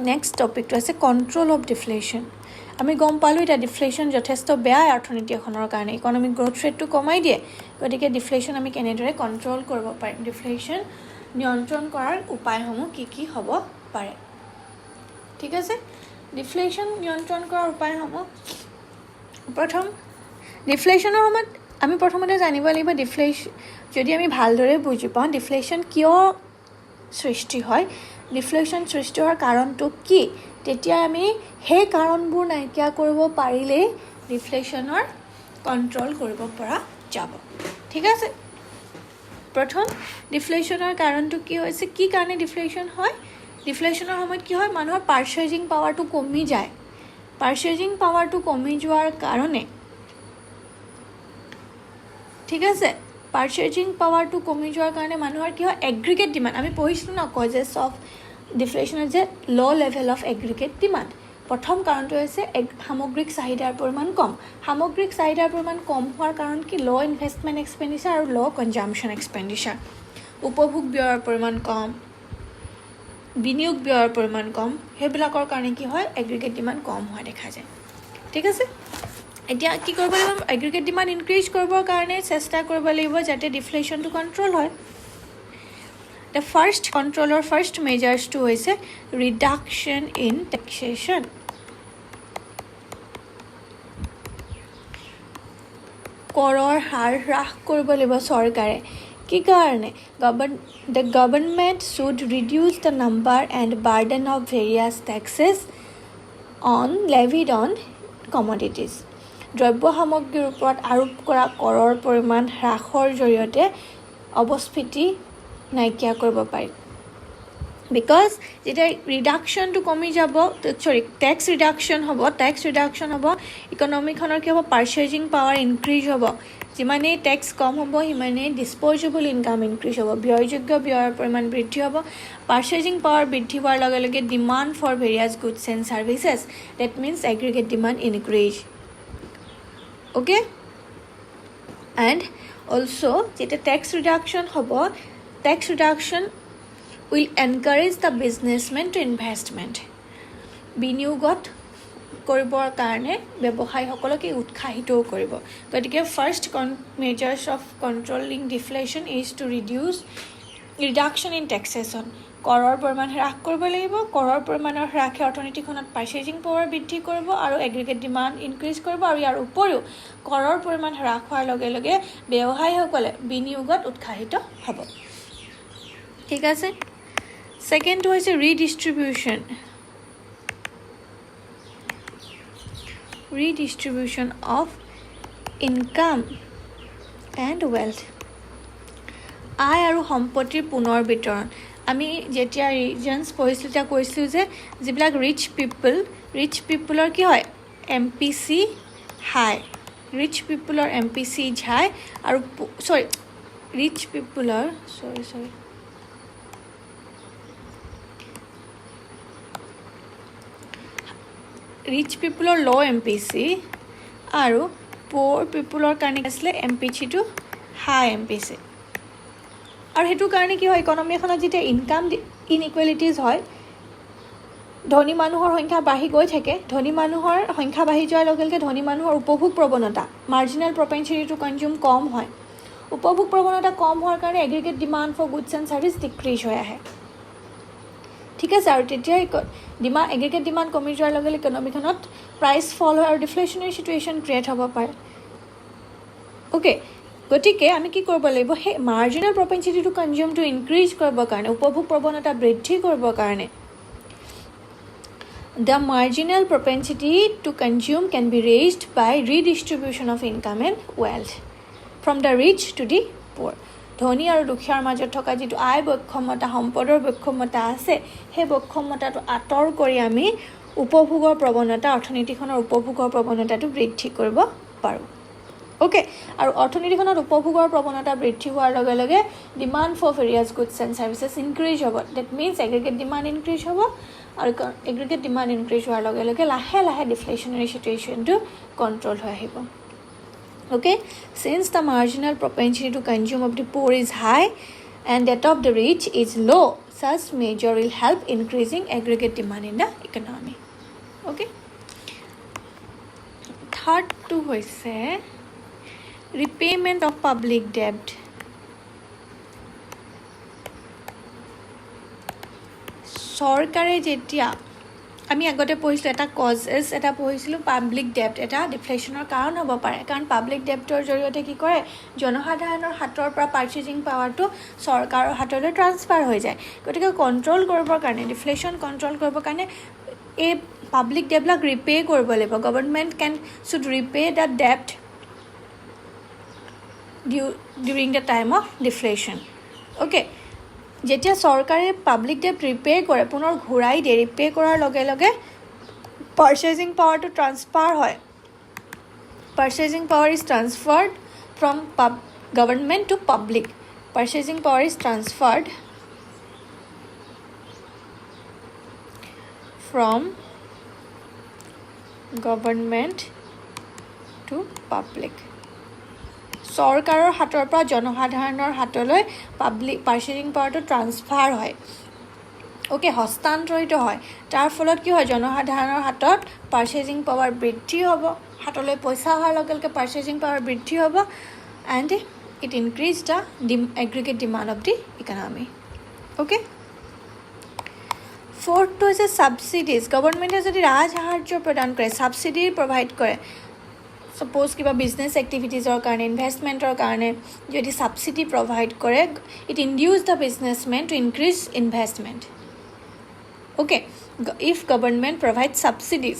Next টপিকটো আছে control of ডিফ্লেশ্যন। আমি গম পালোঁ এতিয়া ডিফ্লেশ্যন যথেষ্ট বেয়া অৰ্থনীতি এখনৰ কাৰণে, ইকনমিক গ্ৰ'থ ৰেটটো কমাই দিয়ে। গতিকে ডিফ্লেশ্যন আমি কেনেদৰে কণ্ট্ৰল কৰিব পাৰিম, ডিফ্লেশ্যন নিয়ন্ত্ৰণ কৰাৰ উপায়সমূহ কি কি হ'ব পাৰে। ঠিক আছে, ডিফ্লেশ্যন নিয়ন্ত্ৰণ কৰাৰ উপায়সমূহ, প্ৰথম ডিফ্লেশ্যনৰ সময়ত আমি প্ৰথমতে জানিব লাগিব ডিফ্লেশ্যন, যদি আমি ভালদৰে বুজি পাওঁ ডিফ্লেশ্যন কিয় সৃষ্টি হয়, ডিফ্লেশ্যন সৃষ্টি হোৱাৰ কাৰণটো কি, তেতিয়া আমি সেই কাৰণবোৰ নাইকিয়া কৰিব পাৰিলেই ডিফ্লেশ্যনৰ কণ্ট্ৰল কৰিব পৰা যাব। ঠিক আছে, প্ৰথম ডিফ্লেশ্যনৰ কাৰণটো কি হৈছে, কি কাৰণে ডিফ্লেশ্যন হয়। ডিফ্লেশ্যনৰ সময়ত কি হয়, মানুহৰ পাৰ্চেজিং পাৱাৰটো কমি যায়। পাৰ্চেজিং পাৱাৰটো কমি যোৱাৰ কাৰণে, ঠিক আছে, পাৰ্চেজিং পাৱাৰটো কমি যোৱাৰ কাৰণে মানুহৰ কি হয়, এগ্ৰিগেট ডিমাণ্ড, আমি পঢ়িছিলোঁ ন কজেছ অফ ডিফ্লেশ্যনৰ যে ল' লেভেল অফ এগ্ৰিগেট ডিমাণ্ড। প্ৰথম কাৰণটো হৈছে সামগ্ৰিক চাহিদাৰ পৰিমাণ কম। সামগ্ৰিক চাহিদাৰ পৰিমাণ কম হোৱাৰ কাৰণ কি, ল' ইনভেষ্টমেণ্ট এক্সপেণ্ডিচাৰ আৰু ল' কনজাম্পশ্যন এক্সপেণ্ডিচাৰ। উপভোগ ব্যয়ৰ পৰিমাণ কম, বিনিয়োগ ব্যয়ৰ পৰিমাণ কম, সেইবিলাকৰ কাৰণে কি হয়, এগ্ৰিগেট ডিমাণ্ড কম হোৱা দেখা যায়। ঠিক আছে, এতিয়া কি কৰিব লাগিব, এগ্ৰিগেট ডিমাণ্ড ইনক্ৰিজ কৰিবৰ কাৰণে চেষ্টা কৰিব লাগিব যাতে ডিফ্লেশ্যনটো কণ্ট্ৰল হয়। দ্য কণ্ট্ৰলৰ ফাৰ্ষ্ট মেজাৰ্ছটো হৈছে ৰিডাকশ্যন ইন টেক্সেশ্যন। কৰৰ হাৰ হ্ৰাস কৰিব লাগিব চৰকাৰে। কি কাৰণে, the government should reduce the number and burden of various taxes levied on commodities. দ্ৰব্য সামগ্ৰীৰ ওপৰত আৰোপ কৰা কৰৰ পৰিমাণ হ্ৰাসৰ জৰিয়তে অৱস্ফীতি নাইকিয়া কৰিব পাৰি। বিকজ যেতিয়া ৰিডাকশ্যনটো কমি যাব, টেক্স ৰিডাকশ্যন হ'ব, ইকনমিখনৰ কি হ'ব, পাৰ্চেজিং পাৱাৰ ইনক্ৰিজ হ'ব। যিমানেই টেক্স কম হ'ব সিমানেই ডিছপ'জেবল ইনকাম ইনক্ৰিজ হ'ব, ব্যয়যোগ্য ব্যয়ৰ পৰিমাণ বৃদ্ধি হ'ব। পাৰ্চেজিং পাৱাৰ বৃদ্ধি হোৱাৰ লগে লগে demand for various goods and services, that means aggregate demand increase. Okay, and also' যেতিয়া টেক্স ৰিডাকশ্যন হ'ব, tax reduction will encourage the businessmen to investment. বিনিয়োগত কৰিবৰ কাৰণে ব্যৱসায়ীসকলকে উৎসাহিতও কৰিব। গতিকে first measures of controlling deflation is to reduction in taxation. কৰৰ পৰিমাণ হ্ৰাস কৰিব লাগিব। কৰৰ পৰিমাণৰ হ্ৰাসে অৰ্থনীতিখনত পাৰ্চেজিং পাৱাৰ বৃদ্ধি কৰিব আৰু এগ্ৰিগেট ডিমাণ্ড ইনক্ৰিজ কৰিব। আৰু ইয়াৰ উপৰিও কৰৰ পৰিমাণ হ্ৰাস হোৱাৰ লগে লগে ব্যৱসায়ীসকলে বিনিয়োগত উৎসাহিত হ'ব। ঠিক আছে, ছেকেণ্ডটো হৈছে ৰিডিষ্ট্ৰিবিউশ্যন অফ ইনকাম এণ্ড ৱেল্থ। আয় আৰু সম্পত্তিৰ পুনৰ বিতৰণ। আমি যেতিয়া ৰিজনছ পঢ়িছিলোঁ তেতিয়া কৈছিলোঁ যে যিবিলাক ৰিচ পিপুলৰ কি হয়, MPC হাই, ৰিচ পিপুলৰ MPC হাই আৰু ৰিচ পিপুলৰ ল' MPC আৰু পুৱাৰ পিপুলৰ কাৰণে আছিলে MPCটো হাই MPC। আৰু সেইটো কাৰণে কি হয়, ইকনমি এখনত যেতিয়া ইনকাম ইনইকুৱেলিটিজ হয়, ধনী মানুহৰ সংখ্যা বাঢ়ি গৈ থাকে। ধনী মানুহৰ সংখ্যা বাঢ়ি যোৱাৰ লগে লগে ধনী মানুহৰ উপভোগ প্ৰৱণতা, মাৰ্জিনেল প্ৰপেনচিটি টু কনজিউম কম হয়। উপভোগ প্ৰৱণতা কম হোৱাৰ কাৰণে aggregate demand for goods and services decrease হৈ আহে। ঠিক আছে, আৰু তেতিয়া এগ্ৰিগেট ডিমাণ্ড কমি যোৱাৰ লগে লগে ইকনমিখনত প্ৰাইচ ফল হয় আৰু ডিফ্লেশ্যনেৰী চিটুৱেশ্যন ক্ৰিয়েট হ'ব পাৰে। অ'কে, গতিকে আমি কি কৰিব লাগিব, সেই মাৰ্জিনেল প্ৰপেনচিটি টু কনজিউমটো ইনক্ৰিজ কৰিবৰ কাৰণে, উপভোগ প্ৰৱণতা বৃদ্ধি কৰিবৰ কাৰণে, the marginal propensity to consume can be raised by redistribution of income and wealth from the rich to the poor. ধনী আৰু দুখীয়াৰ মাজত থকা যিটো আয় বৈষম্যতা, সম্পদৰ বৈষম্যতা আছে, সেই বৈষম্যতাটো আঁতৰ কৰি আমি উপভোগৰ প্ৰৱণতা, অৰ্থনীতিখনৰ উপভোগৰ প্ৰৱণতাটো বৃদ্ধি কৰিব পাৰোঁ। অ'কে, আৰু অৰ্থনীতিখনত উপভোগৰ প্ৰৱণতা বৃদ্ধি হোৱাৰ লগে লগে demand for various goods and services increase হ'ব। That means aggregate demand increase হ'ব, আৰু এগ্ৰিগেট ডিমাণ্ড ইনক্ৰিজ হোৱাৰ লগে লগে লাহে লাহে ডিফ্লেশ্যনেৰী চিটুৱেশ্যনটো কণ্ট্ৰল হৈ আহিব। Okay, since the marginal propensity to consume of the poor is high and that of the rich is low, such measure will help increasing aggregate demand in the economy. Okay. Third to hoise repayment of public debt. চৰকাৰে যেতিয়া আমি আগতে পঢ়িছিলোঁ এটা causes এটা পঢ়িছিলোঁ public ডেপ্ট এটা ডিফ্লেশ্যনৰ কাৰণ হ'ব পাৰে কাৰণ পাব্লিক ডেপ্টৰ জৰিয়তে কি কৰে জনসাধাৰণৰ হাতৰ পৰা পাৰ্চেজিং পাৱাৰটো চৰকাৰৰ হাতলৈ ট্ৰান্সফাৰ হৈ যায় গতিকে কণ্ট্ৰল কৰিবৰ কাৰণে ডিফ্লেশ্যন কণ্ট্ৰল কৰিবৰ কাৰণে এই পাব্লিক ডেপ্টবিলাক ৰিপে' কৰিব লাগিব গভৰ্ণমেণ্ট শুড ৰিপে' দ্য ডেপ্ট during the time of deflation okay যেতিয়া চৰকাৰে পাব্লিক ডেপ্ট ৰিপে' কৰে পুনৰ ঘূৰাই দিয়ে ৰিপে' কৰাৰ লগে লগে পাৰ্চেজিং পাৱাৰটো ট্ৰান্সফাৰ হয় purchasing power is transferred from government to public purchasing power is transferred from government to public চৰকাৰৰ হাতৰ পৰা জনসাধাৰণৰ হাতলৈ পাব্লিক পাৰ্চেজিং পাৱাৰটো ট্ৰান্সফাৰ হয় অ'কে হস্তান্তৰিত হয় তাৰ ফলত কি হয় জনসাধাৰণৰ হাতত পাৰ্চেজিং পাৱাৰ বৃদ্ধি হ'ব হাতলৈ পইচা অহাৰ লগে লগে পাৰ্চেজিং পাৱাৰ বৃদ্ধি হ'ব and it increase the aggregate demand of the economy okay ফ'ৰ্থটো হৈছে ছাবচিডিজ গভৰ্ণমেণ্টে যদি ৰাজসাহাৰ্য প্ৰদান কৰে ছাবচিডি প্ৰভাইড কৰে suppose কিবা বিজনেছ এক্টিভিটিজৰ কাৰণে ইনভেষ্টমেণ্টৰ কাৰণে যদি ছাবচিডি প্ৰভাইড কৰে it induce the businessmen to increase investment okay if government provide subsidies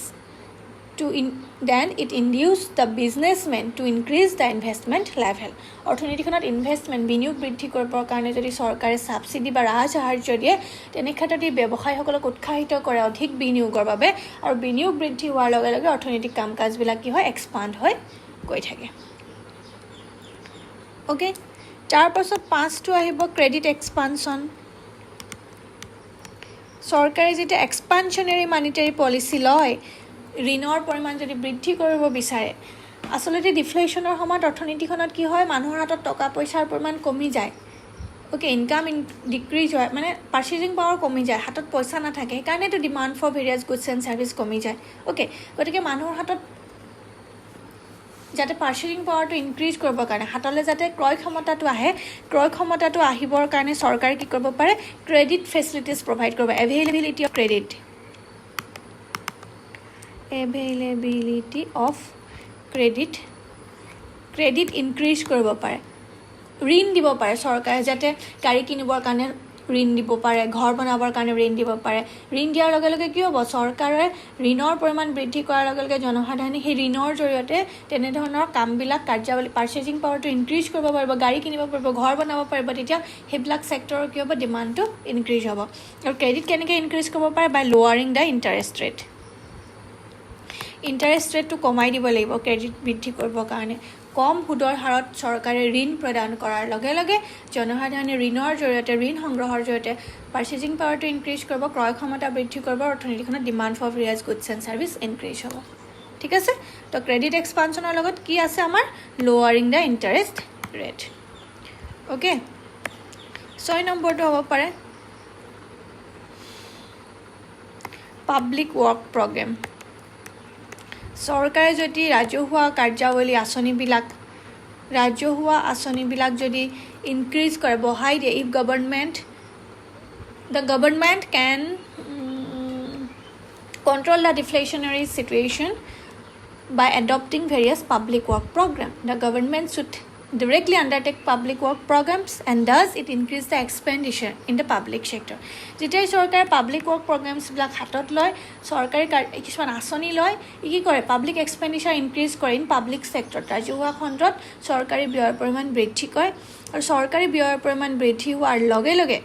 then it induce the businessmen to increase the investment level অৰ্থনীতিখনত ইনভেষ্টমেণ্ট বিনিয়োগ বৃদ্ধি কৰিবৰ কাৰণে যদি চৰকাৰে ছাবচিডি বা ৰাজসাহাৰ্য দিয়ে তেনে ক্ষেত্ৰত এই ব্যৱসায়ীসকলক উৎসাহিত কৰে অধিক বিনিয়োগৰ বাবে আৰু বিনিয়োগ বৃদ্ধি হোৱাৰ লগে লগে অৰ্থনৈতিক কাম কাজবিলাক কি হয় এক্সপাণ্ড হৈ গৈ থাকে অ'কে তাৰপাছত 5টো আহিব ক্ৰেডিট এক্সপানশ্যন চৰকাৰে যেতিয়া এক্সপানশ্যনেৰী মানিটাৰী পলিচি লয় ঋণৰ পৰিমাণ যদি বৃদ্ধি কৰিব বিচাৰে আচলতে ডিফ্লেশ্যনৰ সময়ত অৰ্থনীতিখনত কি হয় মানুহৰ হাতত টকা পইচাৰ পৰিমাণ কমি যায় অ'কে ইনকাম ডিক্ৰিজ হয় মানে পাৰ্চেজিং পাৱাৰ কমি যায় হাতত পইচা নাথাকে সেইকাৰণেতো demand for various goods and services কমি যায় অ'কে গতিকে মানুহৰ হাতত যাতে পাৰ্চেজিং পাৱাৰটো ইনক্ৰিজ কৰিবৰ কাৰণে হাতলৈ যাতে ক্ৰয় ক্ষমতাটো আহে ক্ৰয় ক্ষমতাটো আহিবৰ কাৰণে চৰকাৰে কি কৰিব পাৰে ক্ৰেডিট ফেচিলিটিজ প্ৰভাইড কৰিব availability of credit availability of credit increase কৰিব পাৰে ঋণ দিব পাৰে চৰকাৰে যাতে গাড়ী কিনিবৰ কাৰণে ঋণ দিব পাৰে ঘৰ বনাবৰ কাৰণে ঋণ দিব পাৰে ঋণ দিয়াৰ লগে লগে কি হ'ব চৰকাৰে ঋণৰ পৰিমাণ বৃদ্ধি কৰাৰ লগে লগে জনসাধাৰণে সেই ঋণৰ জৰিয়তে তেনেধৰণৰ কামবিলাক কাৰ্যাৱলী পাৰ্চেজিং পাৱাৰটো ইনক্ৰিজ কৰিব পাৰিব গাড়ী কিনিব পাৰিব ঘৰ বনাব পাৰিব তেতিয়া সেইবিলাক ছেক্টৰৰ কি হ'ব ডিমাণ্ডটো ইনক্ৰিজ হ'ব আৰু ক্ৰেডিট কেনেকৈ ইনক্ৰিজ কৰিব পাৰে বাই লোৱাৰিং দ্য ইণ্টাৰেষ্ট ৰেট ইণ্টাৰেষ্ট ৰেটটো কমাই দিব লাগিব ক্ৰেডিট বৃদ্ধি কৰিবৰ কাৰণে কম সুদৰ হাৰত চৰকাৰে ঋণ প্ৰদান কৰাৰ লগে লগে জনসাধাৰণে ঋণৰ জৰিয়তে ঋণ সংগ্ৰহৰ জৰিয়তে পাৰ্চেজিং পাৱাৰটো ইনক্ৰিজ কৰিব ক্ৰয় ক্ষমতা বৃদ্ধি কৰিব অৰ্থনীতিখনত demand for various goods and service increase হ'ব ঠিক আছে তো ক্ৰেডিট এক্সপানশ্যনৰ লগত কি আছে আমাৰ লোৱাৰিং দ্য ইণ্টাৰেষ্ট ৰেট অ'কে 6 নম্বৰটো হ'ব পাৰে পাব্লিক ৱৰ্ক প্ৰগ্ৰেম চৰকাৰে যদি ৰাজহুৱা কাৰ্যাৱলী আঁচনিবিলাক যদি ইনক্ৰিজ কৰে বঢ়াই দিয়ে if the government can control the deflationary situation by adopting various public work programs the government should directly undertake public work programs and thus it increase the expenditure in the public sector যেতিয়া চৰকাৰে public work প্ৰগ্ৰামছবিলাক হাতত লয় চৰকাৰী কিছুমান আঁচনি লয় কি কৰে পাব্লিক এক্সপেণ্ডিচাৰ ইনক্ৰিজ কৰে ইন পাব্লিক ছেক্টৰত ৰাজহুৱা খণ্ডত চৰকাৰী ব্যয়ৰ পৰিমাণ বৃদ্ধি কৰে আৰু চৰকাৰী ব্যয়ৰ পৰিমাণ বৃদ্ধি হোৱাৰ লগে লগে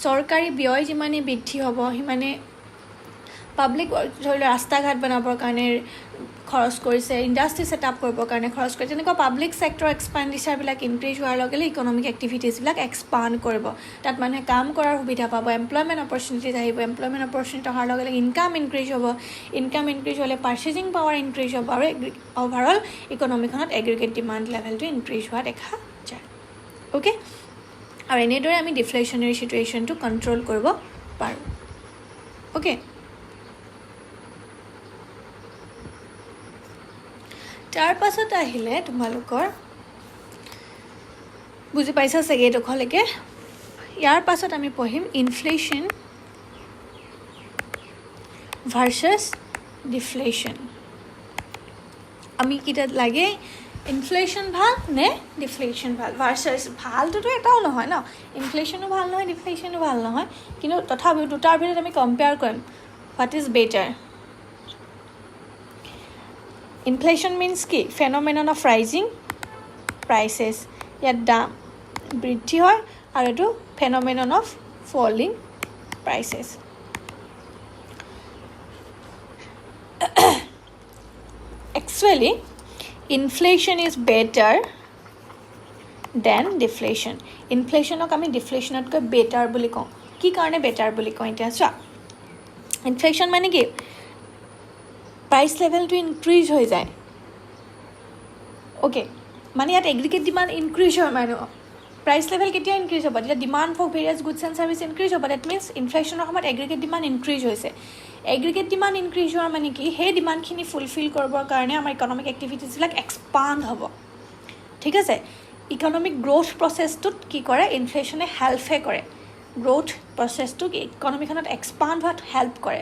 চৰকাৰী ব্যয় যিমানে বৃদ্ধি হ'ব সিমানে পাব্লিক ধৰি লওক ৰাস্তা ঘাট বনাবৰ কাৰণে খৰচ কৰিছে ইণ্ডাষ্ট্ৰি ছেট আপ কৰিবৰ কাৰণে খৰচ কৰিছে তেনেকুৱা পাব্লিক ছেক্টৰ এক্সপেণ্ডিচাৰবিলাক ইনক্ৰিজ হোৱাৰ লগে লগে ইকনমিক এক্টিভিটিজবিলাক এক্সপাণ্ড কৰিব তাত মানুহে কাম কৰাৰ সুবিধা পাব এমপ্লয়মেণ্ট অপৰচুনিটিজ আহিব এমপ্লয়মেণ্ট অপৰচুনিটি অহাৰ লগে লগে ইনকাম ইনক্ৰিজ হ'ব ইনকাম ইনক্ৰিজ হ'লে পাৰ্চেজিং পাৱাৰ ইনক্ৰিজ হ'ব আৰু অভাৰঅল ইকনমিখনত এগ্ৰিগেট ডিমাণ্ড লেভেলটো ইনক্ৰিজ হোৱা দেখা যায় অ'কে আৰু এনেদৰে আমি ডিফ্লেশ্যনাৰী চিটুৱেশ্যনটো কণ্ট্ৰল কৰিব পাৰোঁ অ'কে তাৰ পাছত আহিলে তোমালোকৰ বুজি পাইছা চাগে এইডোখৰলৈকে ইয়াৰ পাছত আমি পঢ়িম ইনফ্লেশ্যন ভাৰ্চাছ ডিফ্লেশ্যন আমি কিটাত লাগে ইনফ্লেশ্যন ভাল নে ডিফ্লেশ্যন ভাল ভাৰ্চাছ ভালটোতো এটাও নহয় ন ইনফ্লেশ্যনো ভাল নহয় ডিফ্লেশ্যনো ভাল নহয় কিন্তু তথাপিও দুটাৰ ভিতৰত আমি কম্পেয়াৰ কৰিম what is better inflation means কি ফেন'মেনন অফ ৰাইজিং প্ৰাইচেছ ইয়াত দাম বৃদ্ধি হয় আৰু এইটো phenomenon of falling prices actually inflation is better than deflation inflationক আমি deflationতকৈ better বুলি কওঁ কি কাৰণে better বুলি কওঁ এতিয়া চোৱা inflation মানে কি price level to increase হৈ যায় okay মানে ইয়াত aggregate demand increase হয় মানে price level কেতিয়া increase হ'ব যেতিয়া demand for various goods and service increase হ'ব that means inflationৰ সময়ত aggregate demand increase হৈছে aggregate demand increase হোৱাৰ মানে কি সেই ডিমাণ্ডখিনি ফুলফিল কৰিবৰ কাৰণে আমাৰ ইকনমিক এক্টিভিটিজবিলাক এক্সপাণ্ড হ'ব ঠিক আছে ইকনমিক গ্ৰোথ প্ৰচেছটোত কি কৰে ইনফ্লেশ্যনে হেল্পহে কৰে গ্ৰোথ প্ৰচেছটো ইকনমিখনত এক্সপাণ্ড হোৱাত হেল্প কৰে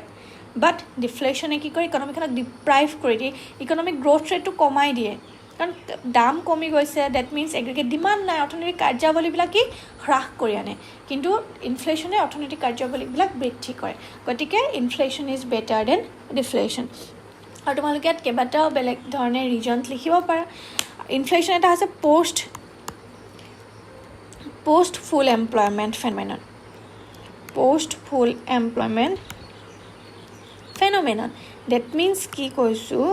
বাট ডিফ্লেশ্যনে কি কৰে ইকনমিখনক ডিপ্ৰাইভ কৰি দিয়ে ইকনমিক গ্ৰোথ ৰেটটো কমাই দিয়ে কাৰণ দাম কমি গৈছে ডেট মিনছ এগ্ৰিগেট ডিমাণ্ড নাই অৰ্থনৈতিক কাৰ্যাৱলীবিলাক কি হ্ৰাস কৰি আনে কিন্তু ইনফ্লেশ্যনে অৰ্থনৈতিক কাৰ্যাৱলীবিলাক বৃদ্ধি কৰে গতিকে ইনফ্লেশ্যন ইজ বেটাৰ দেন ডিফ্লেশ্যন আৰু তোমালোকে ইয়াত কেইবাটাও বেলেগ ধৰণে ৰিজনছ লিখিব পাৰা ইনফ্লেশ্যন এটা হৈছে post full employment phenomenon post full employment phenomenon date means কি কৈছোঁ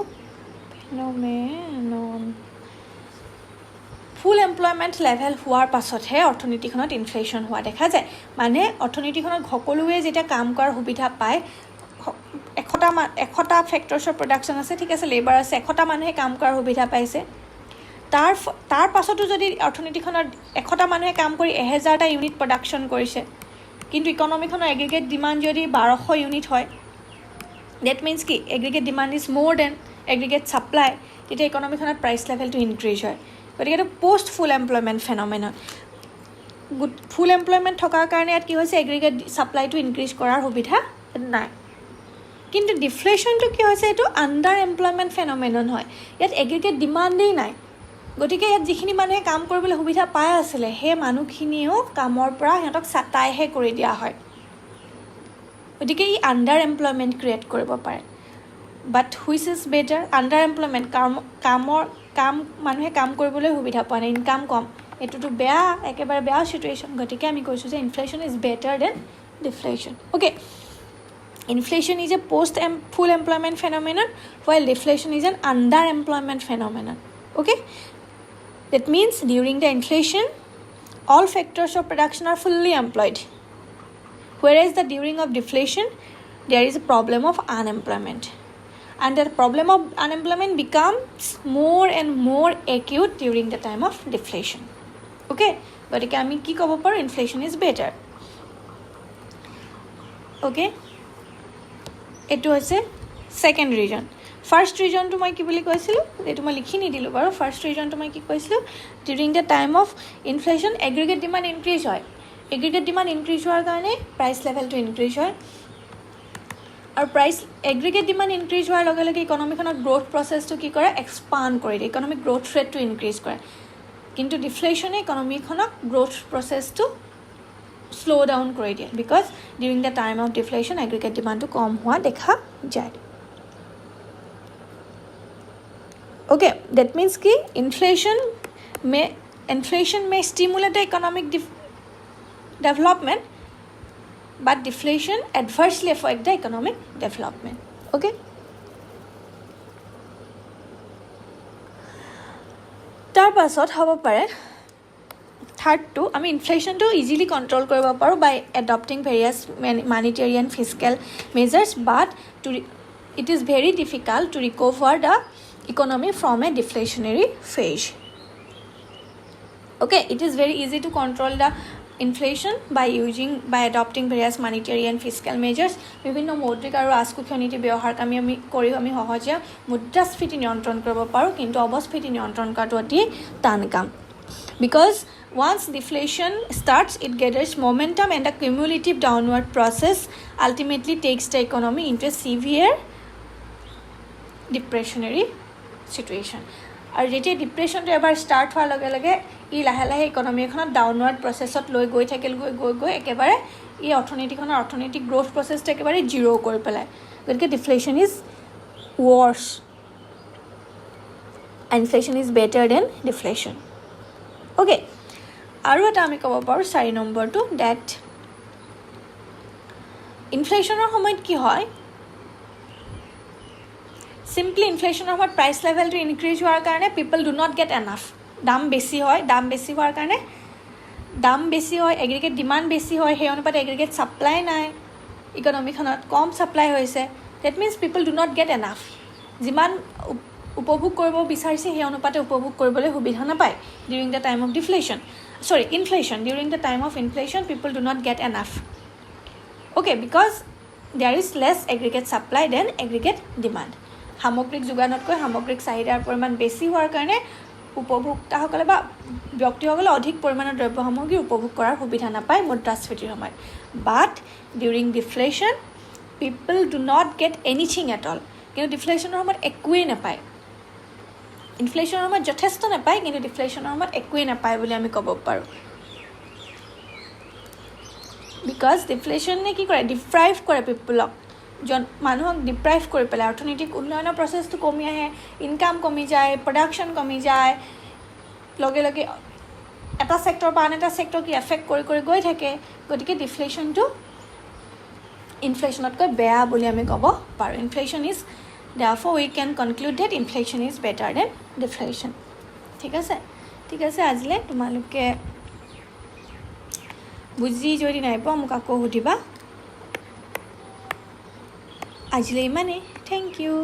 ফুল এমপ্লয়মেণ্ট লেভেল হোৱাৰ পাছতহে অৰ্থনীতিখনত ইনফ্লেশ্যন হোৱা দেখা যায় মানে অৰ্থনীতিখনত সকলোৱে যেতিয়া কাম কৰাৰ সুবিধা পায় এশটা ফেক্টৰ্ছৰ প্ৰডাকশ্যন আছে ঠিক আছে লেবাৰ আছে এশটা মানুহে কাম কৰাৰ সুবিধা পাইছে তাৰ পাছতো যদি অৰ্থনীতিখনত এশটা মানুহে কাম কৰি 1000টা ইউনিট প্ৰডাকশ্যন কৰিছে কিন্তু ইকনমিখনৰ এগ্ৰিগেট ডিমাণ্ড যদি 1200 ইউনিট হয় ডেট মিনছ কি aggregate demand is more than aggregate supply তেতিয়া ইকনমিখনত প্ৰাইচ লেভেলটো ইনক্ৰিজ হয় গতিকে এইটো post full employment phenomenon full employment থকাৰ কাৰণে ইয়াত কি হৈছে এগ্ৰিগেট ছাপ্লাইটো ইনক্ৰিজ কৰাৰ সুবিধা নাই কিন্তু ডিফ্লেশ্যনটো কি হৈছে এইটো আণ্ডাৰ এমপ্লয়মেণ্ট ফেন'মেনন হয় ইয়াত এগ্ৰিগেট ডিমাণ্ডেই নাই গতিকে ইয়াত যিখিনি মানুহে কাম কৰিবলৈ সুবিধা পাই আছিলে সেই মানুহখিনিয়েও কামৰ পৰা সিহঁতক ছাটাইহে কৰি দিয়া হয় গতিকে ই আণ্ডাৰ এমপ্লয়মেণ্ট ক্ৰিয়েট কৰিব পাৰে but which is better under employment কাম মানুহে কাম কৰিবলৈ সুবিধা পোৱা নাই ইনকাম কম এইটোতো বেয়া একেবাৰে বেয়া চিটুৱেশ্যন গতিকে আমি কৈছোঁ যে inflation is better than deflation okay inflation is a post full employment phenomenon while deflation is an under employment phenomenon okay that means during the inflation all factors of production are fully employed whereas during of deflation there is a problem of unemployment and the problem of unemployment becomes more and more acute during the time of deflation okay গতিকে আমি কি ক'ব পাৰোঁ inflation is better okay এইটো হৈছে second region first ৰিজনটো মই কি বুলি কৈছিলোঁ এইটো মই লিখি নিদিলোঁ বাৰু ফাৰ্ষ্ট ৰিজনটো মই কি কৈছিলোঁ during the time of inflation aggregate demand increase হয় এগ্ৰিগেট ডিমাণ্ড ইনক্ৰিজ হোৱাৰ কাৰণে প্ৰাইচ লেভেলটো ইনক্ৰিজ হয় আৰু এগ্ৰিগেট ডিমাণ্ড ইনক্ৰিজ হোৱাৰ লগে লগে ইকনমিখনত গ্ৰোথ প্ৰচেছটো কি কৰে এক্সপাণ্ড কৰি দিয়ে ইকনমিক গ্ৰোথ ৰেটটো ইনক্ৰিজ কৰে কিন্তু ডিফ্লেশ্যনে ইকনমিখনক গ্ৰোথ প্ৰচেছটো স্ল' ডাউন কৰি দিয়ে because during the time of deflation aggregate ডিমাণ্ডটো কম হোৱা দেখা যায় okay that means ki inflation may stimulate the economic development but deflation adversely affect the economic development okay tar pasot hobo pare third to ami inflation to easily control koribo paru by adopting various monetary and fiscal measures but it is very difficult to recover the economy from a deflationary phase okay it is very easy to control the inflation by adopting various monetary and fiscal measures বিভিন্ন মৌদ্ৰিক আৰু আস্কক্ষীয় নীতি ব্যৱহাৰ আমি সহজে মুদ্ৰাস্ফীতি নিয়ন্ত্ৰণ কৰিব পাৰোঁ কিন্তু অৱস্ফীতি নিয়ন্ত্ৰণ কৰাটো অতি টান কাম because once deflation starts it gathers momentum and a cumulative downward process ultimately takes the economy into a severe depressionary situation আৰু যেতিয়া ডিপ্ৰেশ্যনটো এবাৰ ষ্টাৰ্ট হোৱাৰ লগে লগে ই লাহে লাহে ইকনমি এখনত ডাউনৱাৰ্ড প্ৰচেছত লৈ গৈ গৈ একেবাৰে ই অৰ্থনৈতিক গ্ৰ'থ প্ৰচেছটো একেবাৰে জিৰ' কৰি পেলায় গতিকে deflation is worse inflation is better than deflation okay আৰু এটা আমি ক'ব পাৰোঁ 4 নম্বৰটো ডেট ইনফ্লেশ্যনৰ সময়ত কি হয় Simply inflation of price level to increase হোৱাৰ কাৰণে people do not get enough দাম বেছি হোৱাৰ কাৰণে দাম বেছি হয় এগ্ৰিগেট ডিমাণ্ড বেছি হয় সেই অনুপাতে এগ্ৰিগেট সাপ্লাই নাই ইকনমিখনত কম সাপ্লাই হৈছে that means people do not get enough যিমান উপভোগ কৰিব বিচাৰিছে সেই অনুপাতে উপভোগ কৰিবলৈ সুবিধা নাপায় during the time of inflation during the time of inflation people do not get enough okay because there is less aggregate supply than aggregate demand সামগ্ৰিক যোগানতকৈ সামগ্ৰিক চাহিদাৰ পৰিমাণ বেছি হোৱাৰ কাৰণে উপভোক্তাসকলে বা ব্যক্তিসকলে অধিক পৰিমাণৰ দ্ৰব্য সামগ্ৰী উপভোগ কৰাৰ সুবিধা নাপায় মুদ্ৰাস্ফীতিৰ সময়ত but during deflation people do not get anything at all কিন্তু ডিফ্লেশ্যনৰ সময়ত একোৱেই নাপায় ইনফ্লেশ্যনৰ সময়ত যথেষ্ট নাপায় কিন্তু ডিফ্লেশ্যনৰ সময়ত একোৱেই নাপায় বুলি আমি ক'ব পাৰোঁ বিকজ ডিফ্লেশ্যনে কি কৰে ডিপ্ৰাইভ কৰে পিপলক মানুহক ডিপ্ৰাইভ কৰি পেলাই অৰ্থনৈতিক উন্নয়নৰ প্ৰচেছটো কমি আহে ইনকাম কমি যায় প্ৰডাকশ্যন কমি যায় লগে লগে এটা ছেক্টৰ পৰা আন এটা ছেক্টৰ কি এফেক্ট কৰি গৈ থাকে গতিকে ডিফ্লেশ্যনটো ইনফ্লেশ্যনতকৈ বেয়া বুলি আমি ক'ব পাৰোঁ inflation is therefore we can conclude that inflation is better than deflation ঠিক আছে আজিলৈ তোমালোকে বুজি যদি নাই পোৱা মোক আকৌ সুধিবা আজিলৈ ইমানেই থেংক ইউ